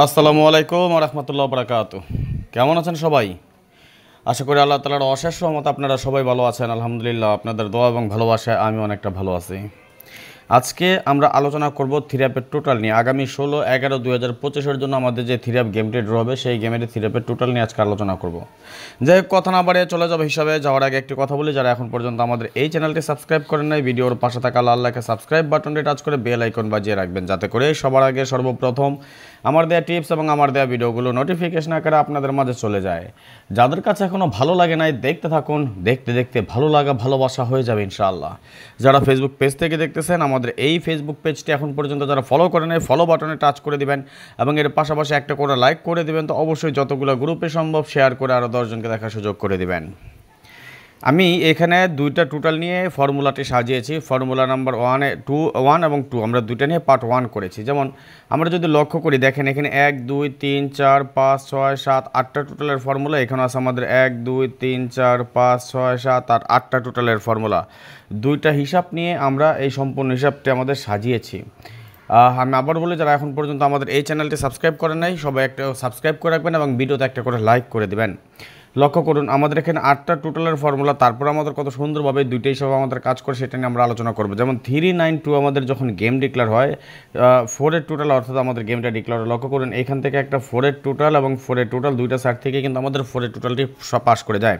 আসসালামু আলাইকুম ওয়া রাহমাতুল্লাহি ওয়া বারাকাতুহু। কেমন আছেন সবাই? আশা করি আল্লাহ তাআলার অশেষ রহমতে আপনারা সবাই ভালো আছেন। আলহামদুলিল্লাহ, আপনাদের দোয়া এবং ভালোবাসায় আমি অনেকটা ভালো আছি। আজকে আমরা আলোচনা করব থ্রিআপের টোটাল নিয়ে। আগামী 16/11/2025 জন্য আমাদের যে থ্রিআপ গেমটি ড্র হবে, সেই গেমের থ্রিআপের টোটাল নিয়ে আজকে আলোচনা করব। যাই হোক, কথা না বাড়িয়ে চলে যাব হিসাবে যাওয়ার আগে একটি কথা বলি, যারা এখন পর্যন্ত আমাদের এই চ্যানেলটি সাবস্ক্রাইব করেন নাই, ভিডিওর পাশে থাকা লাল লেখা সাবস্ক্রাইব বাটনটি টাচ করে বেল আইকন বাজিয়ে রাখবেন, যাতে করে সবার আগে সর্বপ্রথম আমার দেওয়া টিপস এবং আমার দেওয়া ভিডিওগুলো নোটিফিকেশন আকারে আপনাদের মাঝে চলে যায়। যাদের কাছে এখনও ভালো লাগে নাই, দেখতে থাকুন, দেখতে দেখতে ভালো লাগা ভালোবাসা হয়ে যাবে ইনশাআল্লাহ। যারা ফেসবুক পেজ থেকে দেখতেছেন, আমাদের এই ফেসবুক পেজটি এখন পর্যন্ত যারা ফলো করেন নাই, ফলো বাটনে টাচ করে দিবেন এবং এর পাশাপাশি একটা করে লাইক করে দিবেন। তো অবশ্যই যতগুলো গ্রুপে সম্ভব শেয়ার করে আরও 10 জনকে দেখার সুযোগ করে দিবেন। আমি এখানে দুইটা টোটাল নিয়ে ফর্মুলাটি সাজিয়েছি। ফর্মুলা নাম্বার 1 এবং 2 আমরা দুইটা নিয়ে পার্ট 1 করেছি। যেমন আমরা যদি লক্ষ্য করি, দেখেন এখানে 1 2 3 4 5 6 7 8টা টোটালের ফর্মুলা। এখানে আছে আমাদের 1 2 3 4 5 6 7 8 8টা টোটালের ফর্মুলা। দুইটা হিসাব নিয়ে আমরা এই সম্পূর্ণ হিসাবটি আমাদের সাজিয়েছি। আমি আবার বলি, যারা এখন পর্যন্ত আমাদের এই চ্যানেলটি সাবস্ক্রাইব করেন নাই, সবাই একটা সাবস্ক্রাইব করে রাখবেন এবং ভিডিওতে একটা করে লাইক করে দেবেন। লক্ষ্য করুন, আমাদের এখানে 8টা টোটালের ফর্মুলা, তারপর আমাদের কত সুন্দরভাবে দুইটাই সব আমাদের কাজ করে, সেটা নিয়ে আমরা আলোচনা করবো। যেমন 392 আমাদের যখন গেম ডিক্লেয়ার হয়, 4-এর টোটাল অর্থাৎ আমাদের গেমটা ডিক্লেয়ার। লক্ষ্য করুন, এখান থেকে একটা 4-এর টোটাল এবং 4-এর টোটাল দুইটা সাইড থেকে কিন্তু আমাদের 4-এর টোটালটি সব পাস করে যায়।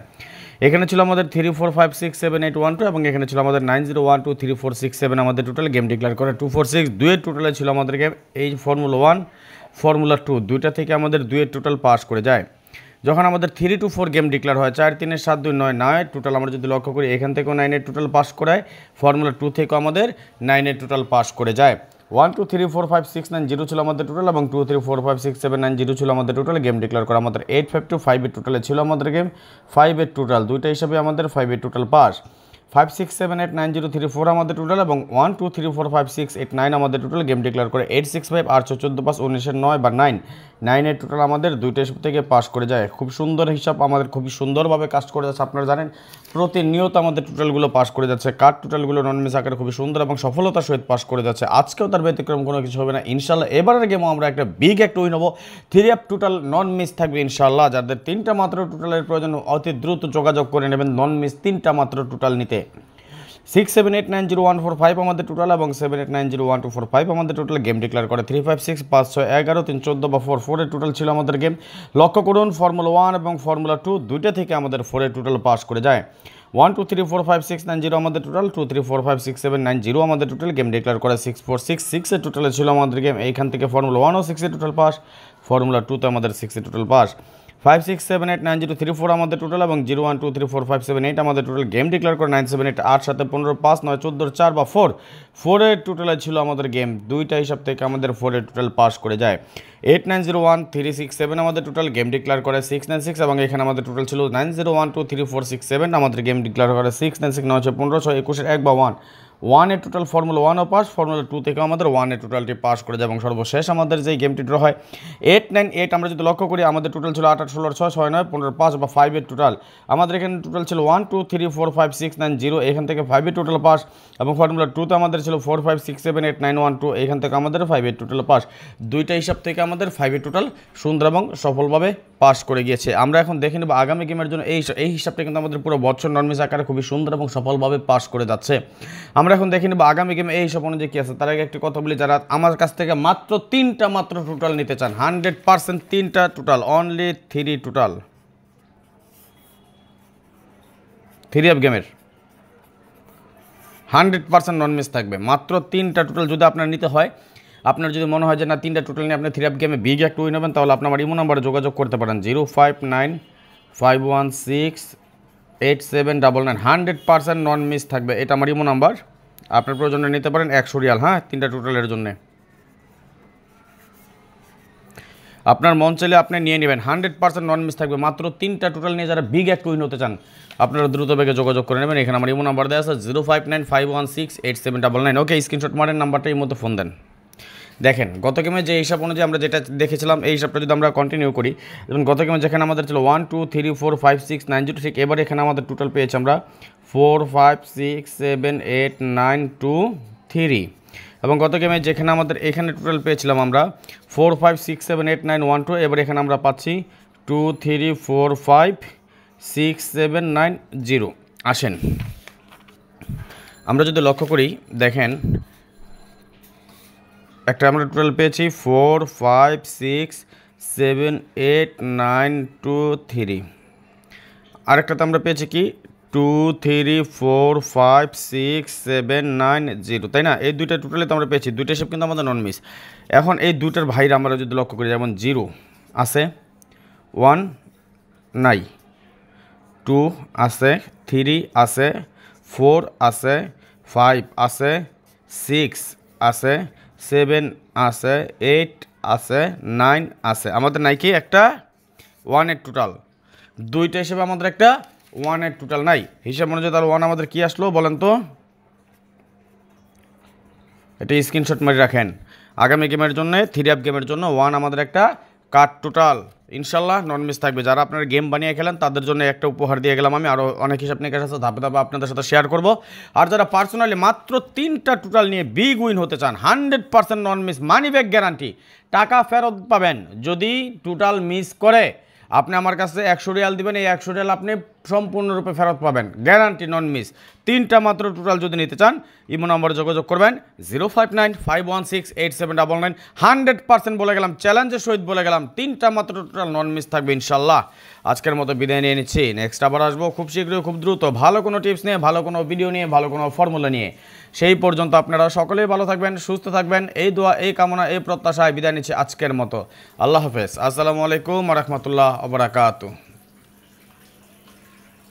এখানে ছিল আমাদের 3 4 5 6 7 8 1 2 এবং এখানে ছিল আমাদের 9 0 1 2 3 4 6 7 আমাদের টোটাল গেম ডিক্লেয়ার করে 2 4 6 2-এর টোটালে ছিল আমাদের গেম। এই ফর্মুলা 1 ফর্মুলা 2 দুইটা থেকে আমাদের 2-এর টোটাল পাস করে যায়। যখন আমাদের 3 to 4 গেম ডিক্লেয়ার হয়, 4 3 7 2 9 9 টোটাল, আমরা যদি লক্ষ্য করি এখান থেকেও 9-এর টোটাল পাস করায়। ফর্মুলা 2 থেকেও আমাদের 9-এর টোটাল পাস করে যায়। 1 2 3 4 5 6 9 0 ছিল আমাদের টোটাল এবং 2 3 4 5 6 7 9 0 ছিল আমাদের টোটাল গেম ডিক্লেয়ার করা। আমাদের 8 5 2 5-এর টোটালে ছিল আমাদের গেম। 5-এর টোটাল দুইটা হিসাবে আমাদের 5-এর টোটাল পাস। 5 6 7 8 9 0 3 4 আমাদের টোটাল এবং 1 2 3 4 5 6 8 9 আমাদের টোটাল গেম ডিক্লেয়ার করে। 8 6 5 8 14 5 19-এর 9 বা 9-এর টোটাল আমাদের দুইটা হিসাব থেকে পাস করে যায়। খুব সুন্দর হিসাব, আমাদের খুবই সুন্দরভাবে কাজ করে যাচ্ছে। আপনারা জানেন প্রতিনিয়ত আমাদের টোটালগুলো পাস করে যাচ্ছে। কার টোটালগুলো নন মিস আকারে খুবই সুন্দর এবং সফলতার সহিত পাস করে যাচ্ছে। আজকেও তার ব্যতিক্রম কোনো কিছু হবে না ইনশাল্লাহ। এবারের গেমও আমরা একটা বিগ একটা উইন হবো। 3-আপ টোটাল নন মিস থাকবে ইনশাল্লাহ। যাদের 3টা মাত্র টোটালের প্রয়োজন, অতি দ্রুত যোগাযোগ করে নেবেন নন মিস 3টা মাত্র টোটাল নিতে। 6 7 8 9 0 1 4 5 আমাদের টোটাল এবং 7 8 9 0 1 2 4 5 আমাদের টোটাল গেম ডিক্লেয়ার করে। 3 5 6 5 6 11 3 14 বা 4-4-এর টোটাল ছিল আমাদের গেম। লক্ষ্য করুন, ফর্মুলা 1 এবং ফর্মুলা 2 দুইটা থেকে আমাদের 4-এর টোটাল পাস করে যায়। 1 2 3 4 5 6 9 0 আমাদের টোটাল, 2 3 4 5 6 7 9 0 আমাদের টোটাল গেম ডিক্লেয়ার করে। 6 4 6 6-এর টোটালে ছিল আমাদের গেম। এইখান থেকে ফর্মুলা 1 ও 6-এর টোটাল পাস, ফর্মুলা 2-তে আমাদের 6-এর টোটাল পাস। 5 6 7 8 9 0 3 4 আমাদের টোটাল এবং 0 1 2 3 4 5 7 8 আমাদের টোটাল গেম ডিক্লেয়ার করে। 9 7 8 8 7 15 5 9 14 4 বা 4-এর টোটালে ছিল আমাদের গেম। দুইটা হিসাব থেকে আমাদের 4-এর টোটাল পাস করে যায়। 8 9 0 1 3 6 7 আমাদের টোটাল গেম ডিক্লেয়ার করে। 6 9 6 এবং এখানে আমাদের টোটাল ছিল 9 0 1 2 3 4 6 7 আমাদের গেম ডিক্লেয়ার করে। 6 9 6 9 15 6 21-এর 1 বা 1-এর টোটাল ফর্মুলা 1 ও পাস, ফর্মুলা 2 থেকে আমাদের 1-এর টোটালটি পাস করে যায়। এবং সর্বশেষ আমাদের যেই গেমটি ড্র হয় 8 9 8 আমরা যদি লক্ষ্য করি, আমাদের টোটাল ছিল 8 8 16 6 6 9 15 5 বা 5-এর টোটাল। আমাদের এখানে টোটাল ছিল 1 2 3 4 5 6 9 0, এখান থেকে 5-এর টোটাল পাস এবং ফর্মুলা 2-তে আমাদের ছিল 4 5 6 7 8 9 1 2, এখান থেকে আমাদের 5-এর টোটাল পাস। দুইটা হিসাব থেকে আমাদের 5-এর টোটাল সুন্দর এবং সফলভাবে পাস করে গিয়েছে। আমরা এখন দেখে নেব আগামী গেমের জন্য এই হিসাবটা কিন্তু আমাদের পুরো বছর নন মিস আকারে খুবই সুন্দর এবং সফলভাবে পাস করে যাচ্ছে। আমরা এখন দেখে নেব আগামী গেমে এই হিসাব অনুযায়ী কী আছে। তার আগে একটি কথা বলি, যারা আমার কাছ থেকে মাত্র 3টা মাত্র টোটাল নিতে চান, 100% 3টা টোটাল, অনলি 3 টোটাল 3-আপ গেমের 100% নন মিস থাকবে। মাত্র 3টা টোটাল যদি আপনার নিতে হয়, আপনার যদি মনে হয় যে না 3টা টোটাল নিয়ে আপনি 3-আপ গেমে বিগ একটা উইন হবেন, তাহলে আপনি আমার ইমো নাম্বারে যোগাযোগ করতে পারেন 059 516 8799। 100% নন মিস থাকবে, এটা আমার ইমো নাম্বার। আপনার প্রয়োজনে নিতে পারেন 100 রিয়াল, হ্যাঁ 3টা টোটালের জন্য। আপনার মন চাইলে আপনি নিয়ে নেবেন, 100% নন মিস থাকবে। মাত্র 3টা টোটাল নিয়ে যারা বিগ একটা উইন হতে চান, আপনারা দ্রুত বেগে যোগাযোগ করে নেবেন। এখানে আমার ইমো নাম্বার দেওয়া আছে 059 516 8799। ওকে, স্ক্রিনশট মারেন, নাম্বারটা এই মতো ফোন দেন। দেখেন গত গেমে যে হিসাব অনুযায়ী আমরা যেটা দেখেছিলাম, এই হিসাবটা যদি আমরা কন্টিনিউ করি, যেমন গত গেমে যেখানে আমাদের ছিল 1 2 3 4 5 6 9 0, ঠিক এবার এখানে আমাদের টোটাল পেয়েছি আমরা 4 5 6 7 8 9 2 3। এবং গত গেমে যেখানে আমাদের এখানে টোটাল পেয়েছিলাম আমরা 4 5 6 7 8 9 1 2, এবার এখানে আমরা পাচ্ছি 2 3 4 5 6 7 9 0। আসেন আমরা যদি লক্ষ্য করি, দেখেন একটা আমরা টোটাল পেয়েছি 4 5 6 7 8 9 2 3, আরেকটাতে আমরা পেয়েছি কি 2 3 4 5 6 7 9 0, তাই না? এই দুইটা টোটালি তো আমরা পেয়েছি, দুইটা হিসেব কিন্তু আমাদের নন মিস। এখন এই দুইটার ভাইরা আমরা যদি লক্ষ্য করি, যেমন 0 আছে, 1 নাই, 2 আছে, 3 আছে, 4 আছে, 5 আছে, 6 আছে, 7 আছে, 8 আছে, 9 আছে। আমাদের নাই কি একটা 1 এর টোটাল, দুইটা হিসেবে আমাদের একটা 1 এর টোটাল নাই। হিসাব অনুযায়ী তার 1 আমাদের কি আসলো বলেন তো? এটা স্ক্রিনশট মারি রাখেন, আগামী গেমের জন্য 3 গেমের জন্য 1 আমাদের একটা কাট টোটাল, ইনশাল্লাহ নন মিস থাকবে। যারা আপনারা গেম বানিয়ে খেলেন তাদের জন্য একটা উপহার দিয়ে গেলাম আমি, আরও অনেক হিসাব নিকাশ আছে, ধাপে ধাপে আপনাদের সাথে শেয়ার করব। আর যারা পার্সোনালি মাত্র 3টা টোটাল নিয়ে বিগ উইন হতে চান, 100% নন মিস, মানি ব্যাক গ্যারান্টি, টাকা ফেরত পাবেন। যদি টোটাল মিস করে আপনি আমার কাছে 100 রিয়াল দিবেন, এই 100 রিয়াল আপনি সম্পূর্ণরূপে ফেরত পাবেন, গ্যারান্টি নন মিস। 3টা মাত্র টোটাল যদি নিতে চান ইমো নম্বরে যোগাযোগ করবেন 059 516 8799। 100% বলে গেলাম, চ্যালেঞ্জের সহিত বলে গেলাম, 3টা মাত্র টোটাল নন মিস থাকবে ইনশাল্লাহ। আজকের মতো বিদায় নিয়ে নিচ্ছি, নেক্সট আবার আসবো খুব শীঘ্রই, খুব দ্রুত, ভালো কোনো টিপস নিয়ে, ভালো কোনো ভিডিও নিয়ে, ভালো কোনো ফর্মুলা নিয়ে। সেই পর্যন্ত আপনারা সকলেই ভালো থাকবেন, সুস্থ থাকবেন, এই দোয়া, এই কামনা, এই প্রত্যাশায় বিদায় নিচ্ছি আজকের মতো। আল্লাহ হাফেজ, আসসালামু আলাইকুম ওয়া রাহমাতুল্লাহি ওয়া বারাকাতুহু।